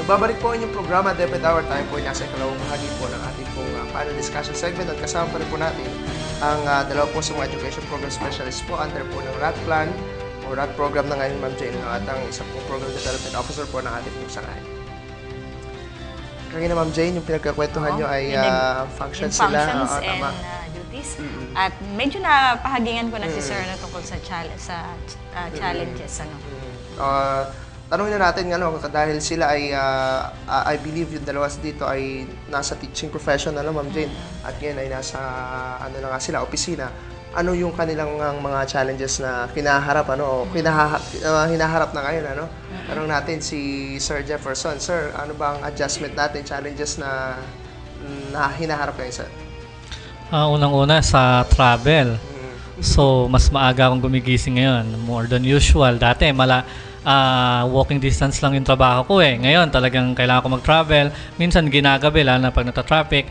Nagbabalik po ang inyong programa, DepEd Hour. Tayo po ay nasa ikalawang bahagi po ng ating pong panel discussion segment at kasama pa rin po natin ang dalawa po sa mga education program specialist po under po ng RAT plan o RAT program na ngayon, Ma'am Jane, at ang isa po program development officer po ng ating pong sangay. Kanina, Ma'am Jane, yung pinagkakwentuhan nyo ay functions sila. Functions and duties. At medyo napahagingan ko na si Sir na tungkol sa challenges. Tanungin na natin dahil sila ay, I believe yung dalawa dito ay nasa teaching profession, Ma'am Jane, at ngayon ay nasa, sila, opisina. Ano yung kanilang mga challenges na kinaharap, hinaharap na ngayon, Tanong natin si Sir Jefferson. Sir, ano ba ang adjustment natin, challenges na hinaharap ngayon, Sir? Unang-una sa travel. So, mas maaga akong gumigising ngayon, more than usual. Dati, walking distance lang yung trabaho ko eh. Ngayon, talagang kailangan ko mag-travel. Minsan, ginagabi, lalo na pag nata-traffic.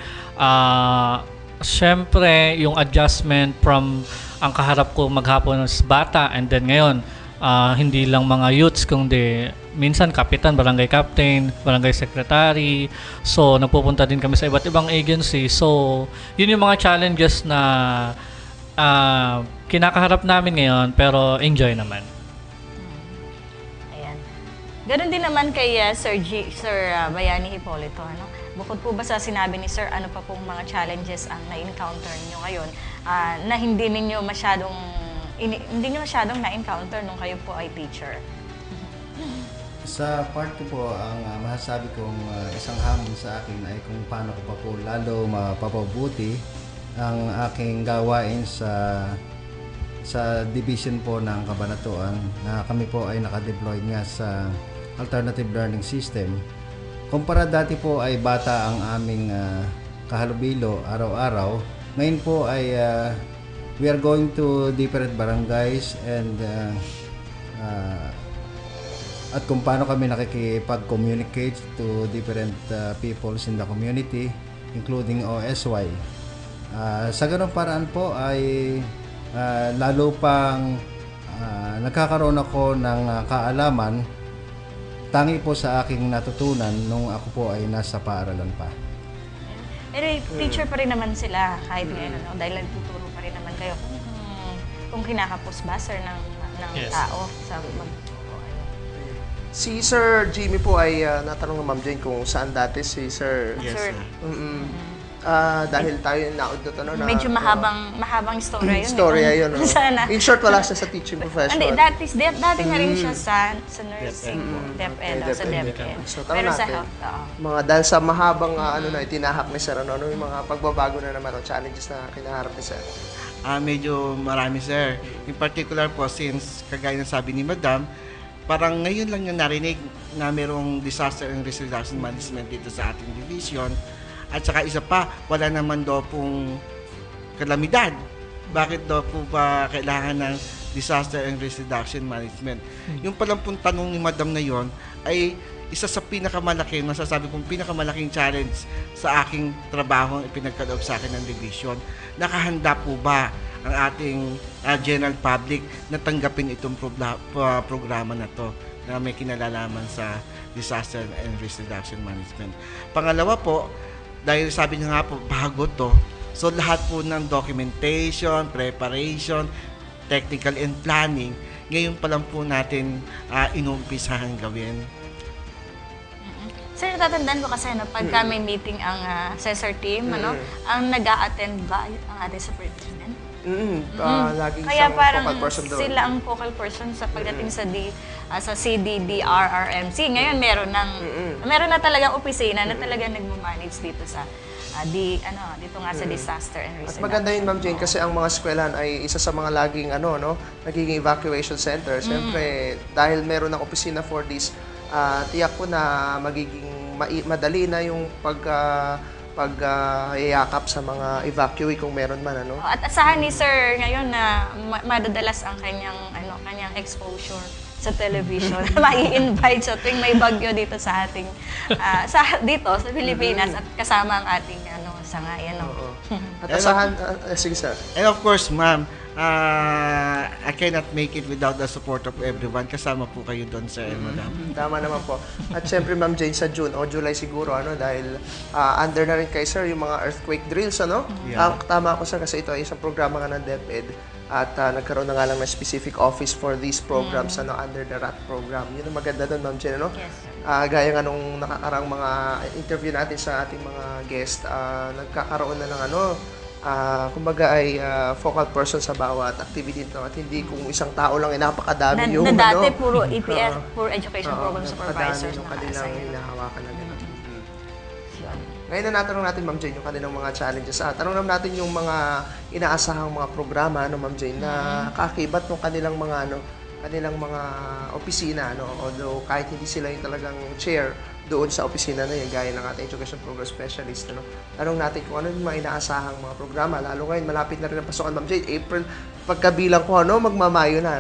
Siyempre, yung adjustment from ang kaharap ko maghapon is bata, and then ngayon, hindi lang mga youths, kundi minsan kapitan, barangay captain, barangay secretary. So, napupunta din kami sa iba't ibang agency. So, yun yung mga challenges na kinakaharap namin ngayon, pero enjoy naman. Ganon din naman kay Sir Bayani Hipolito. Bukod po ba sa sinabi ni Sir, ano pa pong mga challenges ang na-encounter niyo ngayon na hindi niyo masyadong na-encounter nung kayo po ay teacher? Sa part ko po, ang masasabi kong isang hamon sa akin ay kung paano ko pa po lalo mapapabuti ang aking gawain sa division po ng Kabanatuan na kami po ay nakadeploy nga sa alternative learning system. Kumpara dati po ay bata ang aming kahalubilo araw-araw. Ngayon po ay we are going to different barangays and at kung paano kami nakikipag-communicate to different peoples in the community, including OSY. Sa ganung paraan po ay lalo pang nagkakaroon ako ng kaalaman tangi po sa aking natutunan nung ako po ay nasa paaralan pa. Pero teacher pa rin naman sila kahit ngayon, dahil nagtuturo pa rin naman kayo kung kinakapos ba, Sir, ng Yes. tao sa Si Sir Jimmy po ay natanong ng Ma'am Jane kung saan dati si Sir. Yes, Sir. Dahil tayo naud na medyo mahabang istorya yun. Istorya yun. Sana. In short, wala siya sa teaching profession. Hindi, dati na rin siya sa nursing, DepEd, sa DepEd. So, Pero sa natin, health, dahil sa mahabang itinahak ni Sir, ano yung mga pagbabago na naman o challenges na kinaharap ni Sir? Medyo marami, Sir. In particular po, since kagaya ng sabi ni Madam, parang ngayon lang yung narinig na mayroong disaster and risk reduction management dito sa ating division. At saka isa pa, wala naman daw pong kalamidad. Bakit daw po ba kailangan ng disaster and risk reduction management? Yung palang pong tanong ni Madam na yon ay isa sa masasabi kong pinakamalaking challenge sa aking trabaho ang ipinagkaloob sa akin ng division. Nakahanda po ba ang ating general public na tanggapin itong programa na to na may kinalalaman sa disaster and risk reduction management? Pangalawa po, dahil sabi niyo nga po, bago to. So lahat po ng documentation, preparation, technical and planning, ngayon pa lang po natin inumpisahan gawin. Sir, natatandaan ko kasi pagka may meeting ang CESAR team, ang nag-a-attend ba ang ating superintendent? Laging Kaya siyang parang focal person doon. sila ang focal person sa pagdating sa CDDRRMC. Ngayon meron na talagang opisina na talagang nagmo-manage dito sa dito nga sa disaster and risk. At maganda yun, Ma'am Jane, kasi ang mga eskwelahan ay isa sa mga laging nagiging evacuation center. Siyempre, dahil meron ng opisina for this, tiyak ko na magiging madali na yung pag-iyakap sa mga evacuee kung meron man, At asahan ni Sir ngayon na madadalas ang kanyang exposure sa television. Mai-invite sa tuwing may bagyo dito sa ating sa Pilipinas at kasama ang ating sangayan. At asahan, sige Sir. And of course, ma'am, I cannot make it without the support of everyone. Kasama po kayo doon, sir and madam. Tama naman po. At syempre, Ma'am Jane, sa June o July siguro, dahil under na rin kay sir yung mga earthquake drills, Yeah. Tama ako, sir, kasi ito ay isang programa nga ng DepEd at nagkaroon na nga lang ng specific office for these programs, under the RAT program. Yun ang maganda doon, Ma'am Jane, Yes, sir. Gaya nga nung nakakarang mga interview natin sa ating mga guest, nagkakaroon na ng kumbaga ay focal person sa bawat activity nito at hindi kung isang tao lang ay napakadami yung Na dati puro EPS, puro Education Program napakadami Supervisors yung na kanilang naka-assign. hinahawakan na gano'n. Ngayon na natanong natin, Ma'am Jane, yung kanilang mga challenges. Tanong naman natin yung mga inaasahang mga programa, Ma'am Jane, na kaakibat ng kanilang mga opisina, although kahit hindi sila yung talagang chair doon sa opisina na yun, gaya ng ating Education Program Specialist. Tanong natin kung ano yung mga inaasahang mga programa, lalo ngayon, malapit na rin ang pasukan, Ma'am Jane, April, pagkabilang ko, magmamayo na,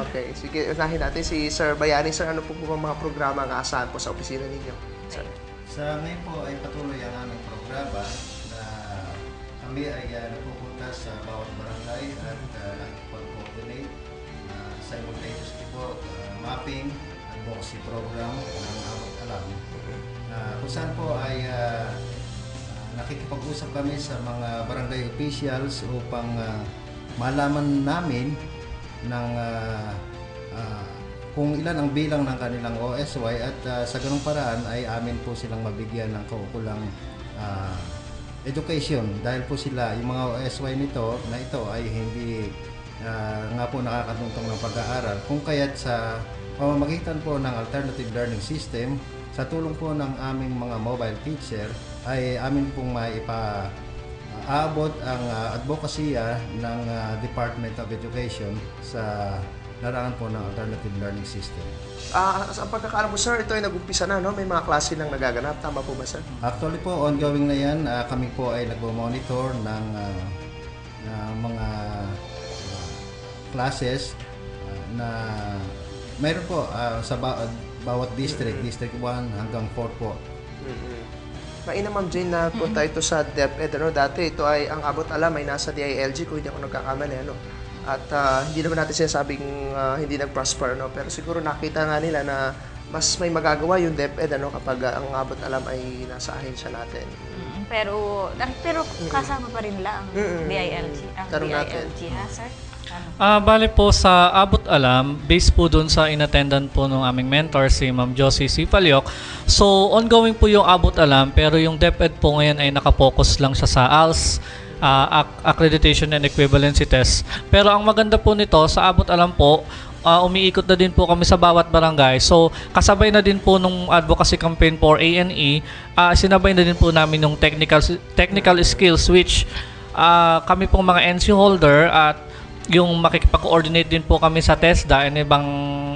Okay, sige, unahin natin si Sir Bayani. Sir, ano po ang mga programa ang aasahan po sa opisina ninyo? Sir. Sa ngayon po ay patuloy ang aming programa na kami ay napupunta sa bawat barangay at nakikipag-coordinate simultaneously po mapping, advocacy program ng Abot Alam. Kung saan po ay nakikipag-usap kami sa mga barangay officials upang malaman namin ng kung ilan ang bilang ng kanilang OSY at sa ganung paraan ay amin po silang mabigyan ng kaukulang education dahil po sila, yung mga OSY nito na ito ay hindi nga po nakakatungtong ng pag-aaral kung kaya't sa pamamagitan po ng alternative learning system sa tulong po ng aming mga mobile teacher ay amin pong aabot ang advokasya ng Department of Education sa larangan po ng alternative learning system. Sa pagkakaalam ko, sir, ito ay nag-umpisa na, May mga klase nang nagaganap. Tama po ba, sir? Actually po, ongoing na yan. Kami po ay nagmo-monitor ng mga classes na mayroon po sa bawat district, District 1 hanggang 4 po. Maina, Ma'am Jane, na punta ito sa DepEd. Dati ito ay, ang Abot Alam ay nasa DILG, kung hindi ako nagkakamali. At hindi naman natin sinasabing hindi nag-prosper, pero siguro nakita nga nila na mas may magagawa yung DepEd kapag ang Abot Alam ay nasa ahensya natin. Pero kasama pa rin lang ang DILG. Ang Tanong natin. DILG, ha, sir? Bale po sa Abot Alam, based po dun sa inattendan po ng aming mentor, si Ma'am Josie C. Palyok. So, ongoing po yung Abot Alam, pero yung DepEd po ngayon ay nakapokus lang siya sa ALS, Accreditation and Equivalency Test. Pero ang maganda po nito, sa Abot Alam po, umiikot na din po kami sa bawat barangay. So, kasabay na din po nung advocacy campaign for ANE, sinabay na din po namin yung technical skills which kami pong mga NC holder at yung makikipag-coordinate din po kami sa TESDA and ibang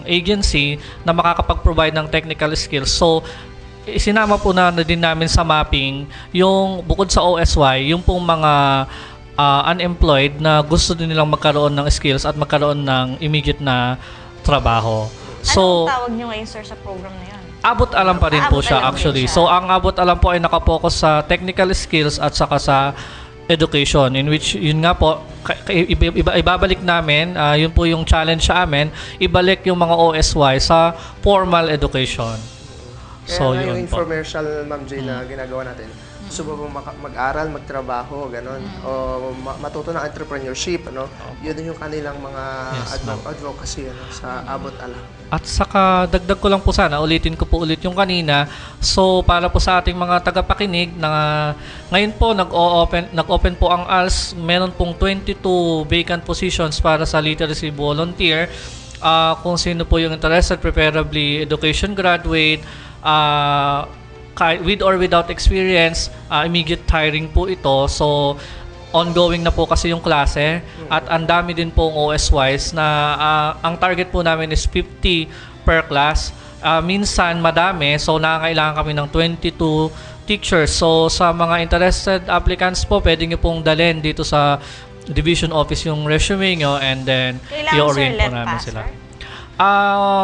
agency na makakapag-provide ng technical skills. So, isinama po na din namin sa mapping yung bukod sa OSY, yung pong mga unemployed na gusto din nilang magkaroon ng skills at magkaroon ng immediate na trabaho. So, Anong tawag nyo ngayon, sir, sa program na yun? Abot Alam pa rin po Abot siya Alam din actually. siya. So, ang Abot Alam po ay nakapokus sa technical skills at saka sa education, in which yun nga po ibabalik namin, yun po yung challenge sa amin, ibalik yung mga OSY sa formal education. Kaya nga yung yun po. infomercial, Ma'am Jane, na ginagawa natin. Gusto mo bang mag-aral, magtrabaho, ganon, o matuto ng entrepreneurship, Yun yung kanilang mga Yes, ma'am. advocacy sa Abot Alam. At saka dagdag ko lang po sana, ulitin ko po ulit yung kanina. So para po sa ating mga tagapakinig na ngayon po nag-open po ang ALS, meron pong 22 vacant positions para sa literacy volunteer. Kung sino po yung interested, preferably education graduate, with or without experience, immediate hiring po ito. So ongoing na po kasi yung klase at ang dami din pong OSYs na ang target po namin is 50 per class. Minsan madami, so nakakailangan kami ng 22 teachers. So sa mga interested applicants po, pwede nyo pong dalhin dito sa division office yung resume nyo and then Kailangan, i-orient sir, po let namin pass, sila. sir?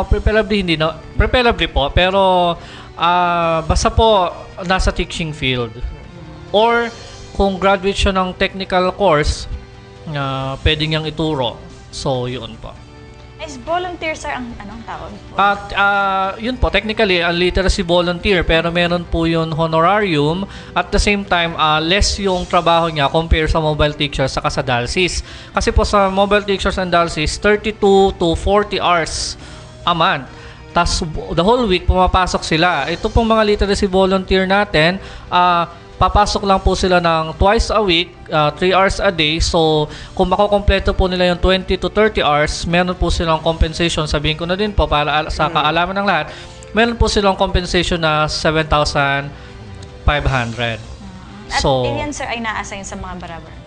Preferably hindi, no? Preferably po, pero basta po nasa teaching field. Or kung graduate siya ng technical course, pwede niyang ituro. So, yun po. Is volunteer, sir, ang anong tawag po? At yun po, technically, a literacy volunteer, pero meron po yun honorarium. At the same time, less yung trabaho niya compare sa mobile teachers saka sa DALSIS. Kasi po sa mobile teachers and DALSIS, 32 to 40 hours a month. Tapos the whole week, pumapasok sila. Ito pong mga literacy volunteer natin, papasok lang po sila ng twice a week, 3 hours a day. So, kung makukompleto po nila yung 20 to 30 hours, meron po silang compensation. Sabihin ko na din po, para sa kaalaman ng lahat, meron po silang compensation na 7,500. At yan, sir, ay na-assign sa mga barangay.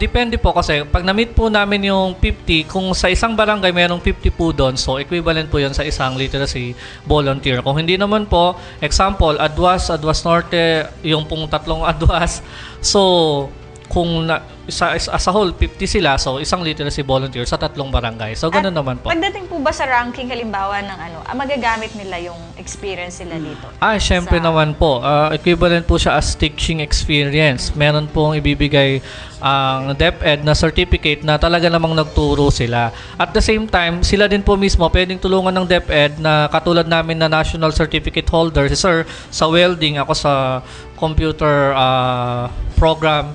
Depende po kasi pag na-meet po namin yung 50, kung sa isang barangay mayroong 50 po doon, so equivalent po yun sa isang literacy volunteer. Kung hindi naman po, example, Adwas Norte, yung pong tatlong Adwas, so kung as a whole 50 sila, so isang literacy volunteer sa tatlong barangay. So ganun naman po. Pagdating po ba sa ranking, halimbawa ng magagamit nila yung experience nila dito? Syempre naman po. Equivalent po siya as teaching experience. Meron pong ibibigay ang DepEd na certificate na talaga namang nagturo sila. At the same time, sila din po mismo pwedeng tulungan ng DepEd na katulad namin na national certificate holder, si Sir, sa welding, ako sa computer program.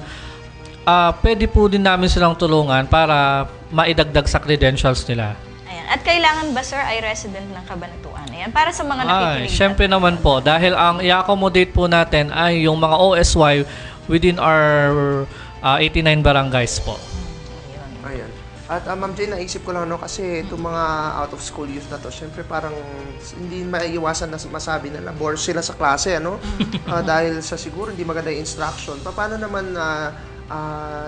Pwede po din namin silang tulungan para maidagdag sa credentials nila. Ayan. At kailangan ba, sir, ay resident ng Cabanatuan? Ayan. Para sa mga nakikinig. Syempre naman po. Dahil ang i-accommodate po natin ay yung mga OSY within our 89 barangays po. Ayan. At Ma'am Jane, naisip ko lang kasi itong mga out-of-school youth na to, syempre parang hindi maiiwasan na masabi na bore sila sa klase, dahil sa siguro hindi maganda yung instruction. Paano naman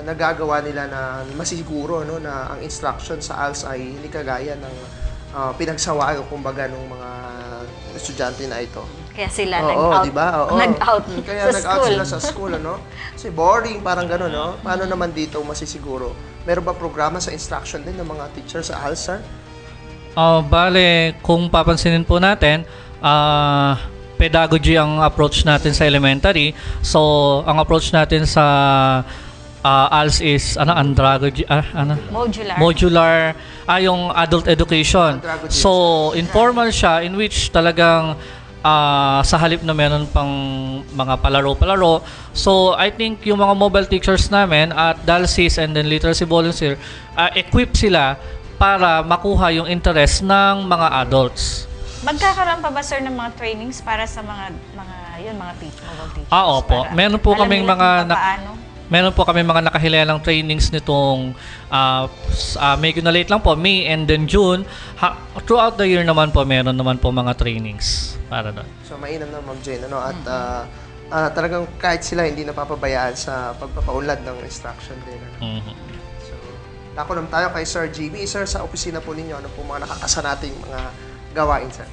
nagagawa nila na masiguro na ang instruction sa ALS ay hindi kagaya ng pinagsawaan kumbaga ng mga estudyante na ito. Kaya sila nag-out, diba? nag-out Kaya sa nag-out school. sila sa school, Kasi boring, parang gano'n, Paano naman dito masisiguro? Meron ba programa sa instruction din ng mga teacher sa ALS, sir? Bale, kung papansinin po natin, pedagogy ang approach natin sa elementary. So, ang approach natin sa ALS is andragogy, modular, yung adult education. Andragogy. So, informal siya in which talagang sa halip na meron pang mga palaro-palaro. So, I think yung mga mobile teachers namin at DALSIS and then literacy volunteer, equip sila para makuha yung interest ng mga adults. Magkakaroon pa ba, sir, ng mga trainings para sa mga mobile teachers? Opo. Meron po kaming mga meron po kami mga nakahilalang trainings nitong medyo na late lang po, May and then June. Throughout the year naman po, meron naman po mga trainings para doon. So, mainam na Ma'am Jane, At talagang kahit sila hindi napapabayaan sa pagpapaunlad ng instruction din. So, dako naman tayo kay Sir GB. Sir, sa opisina po ninyo, ano po mga nakakasanating mga gawain, sir?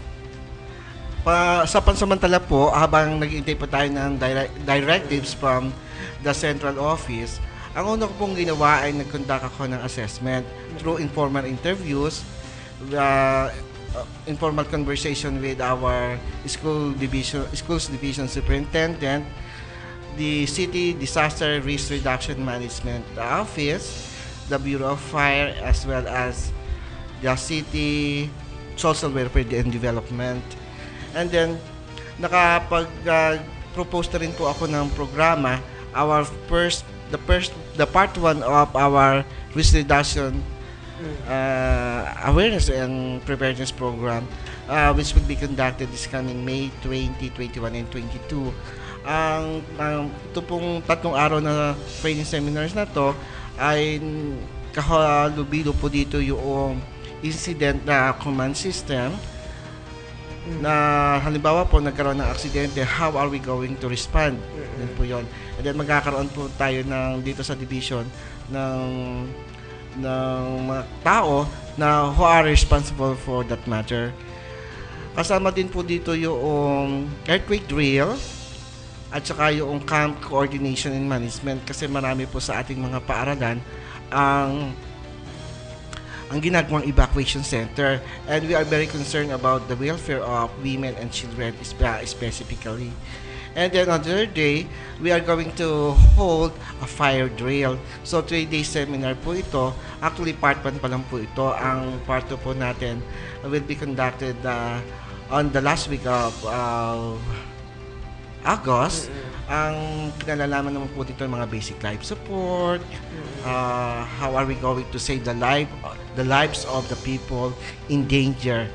Sa pansamantala po, habang nag-iintay po tayo ng directives from the central office, ang una ko pong ginawa ay nag-conduct ako ng assessment through informal interviews, informal conversation with our schools division superintendent, the City Disaster Risk Reduction Management Office, the Bureau of Fire, as well as the City Social Welfare and Development. And then, nakapag-propose na rin po ako ng programa, the part 1 of our risk reduction awareness and preparedness program, which will be conducted this coming May 20, 21, and 22. Ito pong 3 araw na training seminars na to ay kahalubilo po dito yung incident na command system, na halimbawa po nagkaroon ng aksidente, how are we going to respond? Yan po yun. And then magkakaroon po tayo dito sa division ng mga tao na who are responsible for that matter. Kasama din po dito yung earthquake drill at saka yung camp coordination and management, kasi marami po sa ating mga paaralan ang ginagawang evacuation center, and we are very concerned about the welfare of women and children specifically. And then on the third day, we are going to hold a fire drill. So 3-day seminar po ito. Actually, part 1 pa lang po ito. Ang part 2 po natin will be conducted on the last week of August. Ang kinalalaman naman po dito mga basic life support, how are we going to save the lives of the people in danger,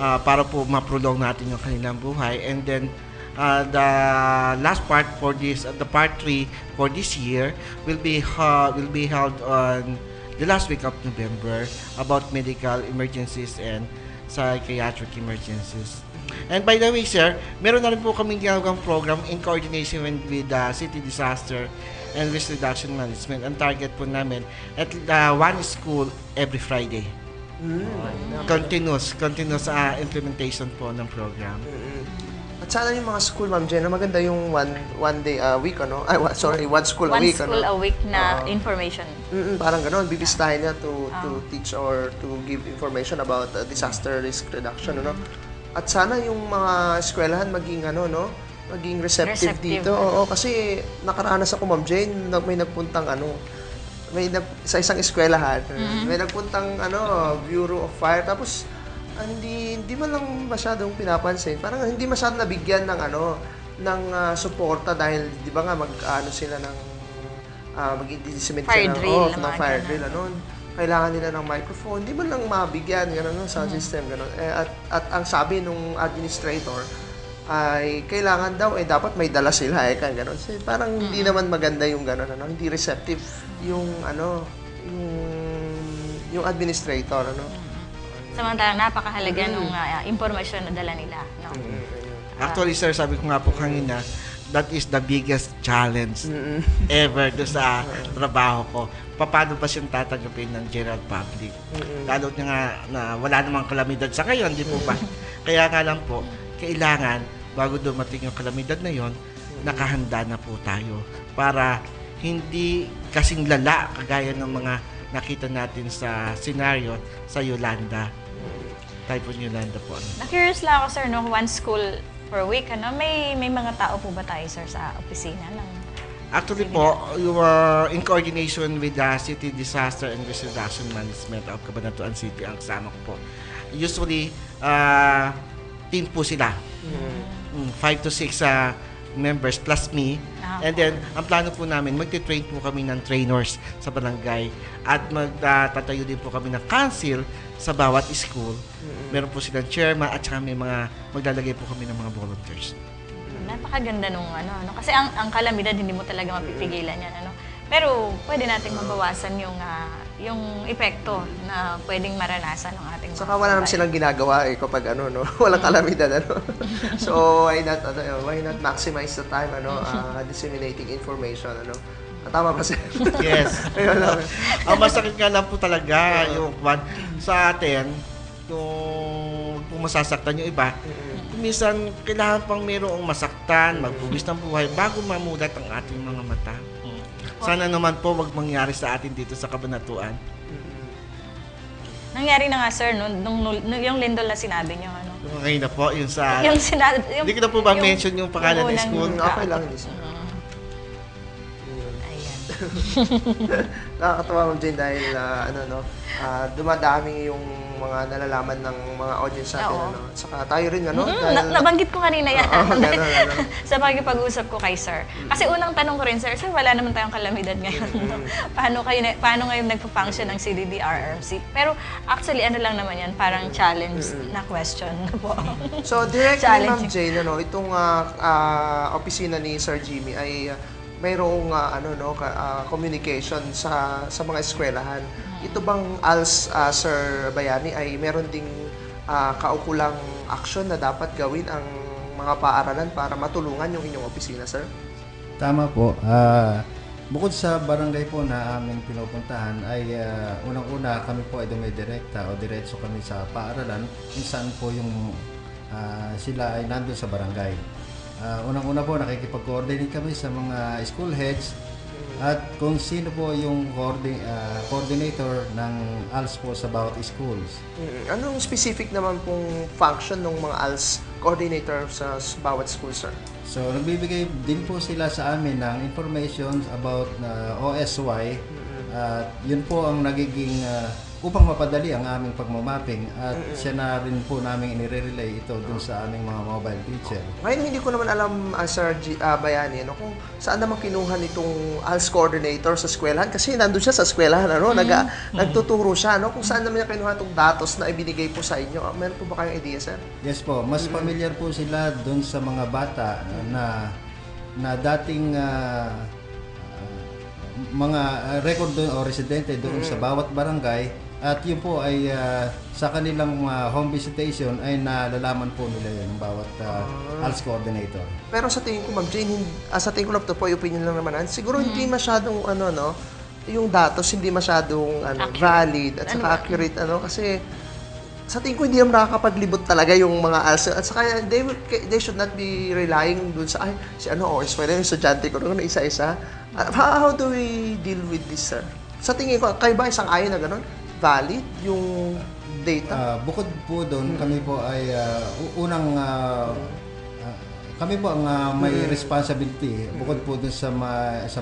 para po ma-prolong natin yung kanilang buhay. And then the last part for this, the part 3 for this year will be held on the last week of November about medical emergencies and psychiatric emergencies. And by the way, sir, meron na rin po kaming ginagawang program in coordination with the City Disaster and Risk Reduction Management. Ang target po namin at one school every Friday. Continuous implementation po ng program. At sana yung mga school, Ma'am Jen, maganda yung one day a week, ano? Ay, one school a One week, school ano? a week na information. Parang gano'n, bibisitahin niya to teach or to give information about disaster risk reduction, ano? At sana yung mga eskwelahan maging ano, no? Maging receptive dito. Oo, kasi nakaranas ako, Ma'am Jane, may nagpuntang ano, sa isang eskwelahan, may nagpuntang ano, Bureau of Fire, tapos hindi man lang masyadong pinapansin. Parang hindi masyadong nabigyan ng ano, ng suporta dahil 'di ba nga ano sila ng mag-implement Fire sila drill, ng fire drill, ano. Kailangan nila ng microphone, hindi man lang mabigyan gano'n ng sound system gano'n. At ang sabi nung administrator ay kailangan daw dapat may dala sila kang gano'n. So, parang hindi naman maganda yung gano'n, ano, hindi receptive yung ano, yung administrator, ano. Samantalang napakahalaga nung impormasyon na dala nila. No? Actually, sir, sabi ko nga po kanina, that is the biggest challenge ever do sa trabaho ko. Paano ba siyang tatanggapin ng general public? Lalo niya nga na wala namang kalamidad sa ngayon, di po ba? Kaya nga lang po, kailangan, bago dumating yung kalamidad na yon, nakahanda na po tayo para hindi kasing lala kagaya ng mga nakita natin sa scenario sa Yolanda. Typhoon Yolanda po. Na-curious lang ako, sir, no? One school per week, ano? May mga tao po ba tayo, sir, sa opisina ng... Actually po, you are in coordination with the City Disaster and Risk Reduction Management of Cabanatuan City ang kasama ko po. Usually, team po sila. 5 to 6 members plus me. And then, ang plano po namin, magte-train po kami ng trainers sa barangay at magtatayo din po kami ng council sa bawat school. Meron po silang chairman at saka may maglalagay po kami ng mga volunteers. Napakaganda nung ano. Kasi ang kalamidad, hindi mo talaga mapipigilan yan, ano. Pero pwede nating mabawasan yung epekto na pwedeng maranasan ng ating Saka wala naman silang ginagawa kapag ano, no? Walang kalamidad, ano? So, why not maximize the time, ano, disseminating information, ano? Tama ba, sir? Yes. Ayun lang. Ang masakit nga lang po talaga yung sa atin, kung masasaktan yung iba, minsan kailangan pang mayroong masaktan, magpubis ng buhay bago mamulat ang ating mga mata. Sana naman po wag mangyari sa atin dito sa Cabanatuan. Nangyari na nga, sir, nung yung lindol na sinabi niyo, ano? Ngayon na po, yung sa... Yung sinabi... Hindi ko na po ba mention yung pangalan ng school? Okay lang, hindi. Ayan. Nakakatawa, Ma'am Jane, dahil dumadami yung mga nalalaman ng mga audience natin, Oo. ano. Saka tayo rin, ano? Dahil, Nabanggit ko kanina yan. Ganun. Sa pag-usap ko kay sir. Kasi unang tanong ko rin, sir, wala naman tayong kalamidad ngayon. No? Paano ngayon nagpo-function ng CDD-RRMC? Pero actually, ano lang naman yan, parang challenge na question na po. So, directly, Ma'am Challenging. Jane, itong opisina ni Sir Jimmy ay mayroong communication sa mga eskwelahan. Ito bang ALS, Sir Bayani, ay meron ding kaukulang aksyon na dapat gawin ang mga paaralan para matulungan yung inyong opisina, sir? Tama po. Bukod sa barangay po na aming pinupuntahan ay unang-una kami po ay dumidirekta o diretso kami sa paaralan kung saan po yung sila ay nandun sa barangay. Unang-una po nakikipag-coordinate kami sa mga school heads at kung sino po yung coordinator ng ALS po sa bawat schools. Anong specific naman pong function ng mga ALS coordinator sa bawat school, sir? So, nagbibigay din po sila sa amin ng information about OSY at yun po ang nagiging upang mapadali ang aming pagmamapping at siya na rin po namin inire-relay ito dun sa aming mga mobile teacher. Ngayon, hindi ko naman alam, Sir Bayani, kung saan naman kinuha nitong ALS coordinator sa eskwelahan. Kasi nandun siya sa eskwelahan, nagtuturo siya. Kung saan naman niya kinuha itong datos na ibinigay po sa inyo. Meron po ba kayong idea, sir? Yes po, mas familiar po sila dun sa mga bata na dating mga record doon o residente doon sa bawat barangay. At yun po ay sa kanilang home visitation ay nalalaman po nila yun ng bawat ALS coordinator. Pero sa tingin ko, Ma'am Jane, sa tingin ko lang ito po, opinion lang naman, siguro hindi masyadong, yung datos hindi masyadong valid at saka accurate, kasi sa tingin ko hindi naman nakakapaglibot talaga yung mga ALS. At saka they should not be relying dun sa, eskwela yung estudyante ko, isa-isa. How do we deal with this, sir? Sa tingin ko, kayo ba isang ayon na gano'n? Valid yung data? Bukod po doon, kami po ay kami po ang may responsibility bukod po doon sa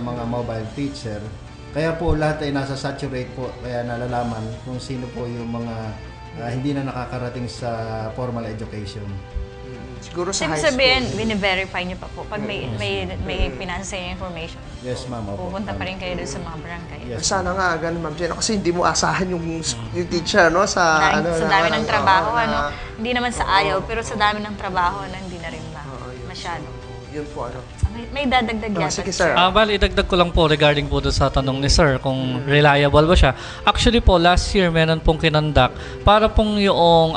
mga mobile teacher. Kaya po lahat ay nasa saturate po, kaya nalalaman kung sino po yung mga hindi na nakakarating sa formal education. Siguro sa Ibig high sabihin, school. bine-verify niyo pa po pag may pinansa yung information. Yes, ma'am. Opo. Pupunta pa rin kayo doon sa mga barangay. Yes. Sana nga, ganun, Ma'am Jane. Kasi hindi mo asahan yung teacher, sa Sa dami ng trabaho, hindi naman sa ayaw, pero sa dami ng trabaho na hindi na rin masyado. Yun po, May dadagdag yata. Sige, sir. Bali, idagdag ko lang po regarding po doon sa tanong ni Sir kung reliable ba siya. Actually po, last year meron pong kinonduct para pong yung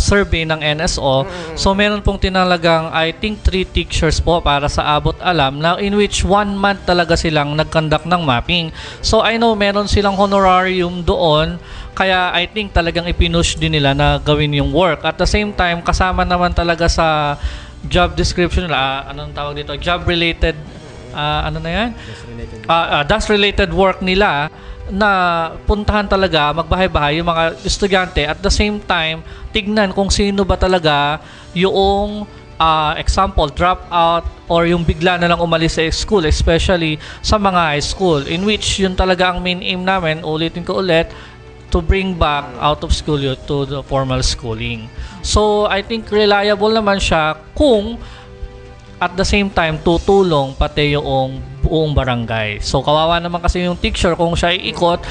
survey ng NSO. So meron pong tinalagang, I think, 3 teachers po para sa abot alam na in which 1 month talaga silang nag-conduct ng mapping. So I know meron silang honorarium doon. Kaya I think talagang ipinush din nila na gawin yung work. At the same time, kasama naman talaga sa job description nila, anong tawag dito? Job-related, DAS-related work nila na puntahan talaga, magbahay-bahay yung mga estudyante. At the same time, tignan kung sino ba talaga yung example, drop out or yung bigla na lang umalis sa school, especially sa mga high school, in which yun talaga ang main aim namin, ulitin ko ulit, to bring back out of school youth to the formal schooling. So, I think reliable naman siya kung at the same time tutulong pati yung buong barangay. So, kawawa naman kasi yung teacher kung siya iikot,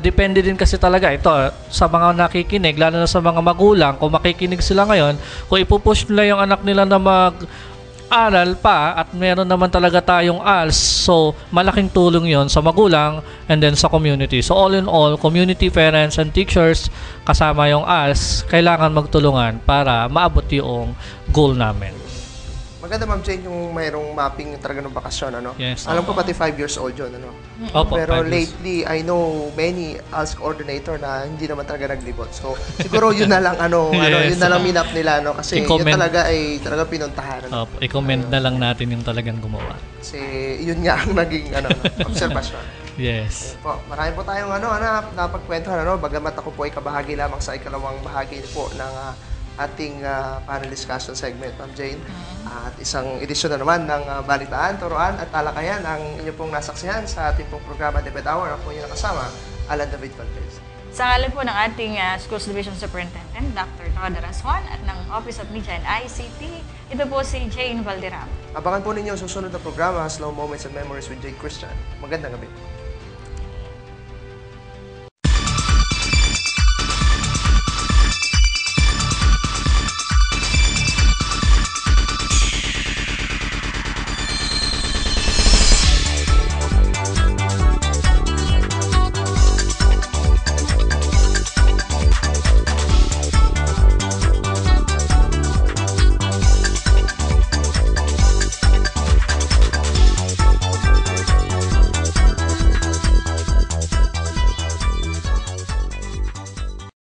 depende din kasi talaga ito sa mga nakikinig, lalo na sa mga magulang, kung makikinig sila ngayon, kung ipupush nila yung anak nila na aral pa at meron naman talaga tayong ALS, so malaking tulong yon sa magulang and then sa community. So all in all, community, parents, and teachers kasama yung ALS, kailangan magtulungan para maabot yung goal namin. Maganda, Ma'am Jane, yung mayroong mapping talaga ng bakasyon, Yes. Alam ko pati 5 years old yun, Opo, Pero 5 years. lately, I know many ALS coordinator na hindi naman talaga naglibot. So, siguro yun na lang, Yes. yun na lang minap nila, kasi yun I-comment. talaga ay talaga pinuntahan. Opo, i-comment na lang natin yung talagang gumawa. Kasi yun nga ang naging, observation. Yes. Po, marami po tayong napagkwentuhan, bagamat ako po ay kabahagi lamang sa ikalawang bahagi po ng ating panel discussion segment, Ma'am Jane. At isang edisyon na naman ng Balitaan, Turuan at Talakayan ang inyo pong nasaksihan sa ating pong programa Debate Hour. Ako yung nakasama, Alan David Valdez. Sa ngalan po ng ating Schools Division Superintendent, Dr. Todd Raswan, at ng Office of Media and ICT, ito po si Jane Valderrama. Abangan po ninyo ang susunod na programa, Slow Moments and Memories with Jade Christian. Magandang gabi.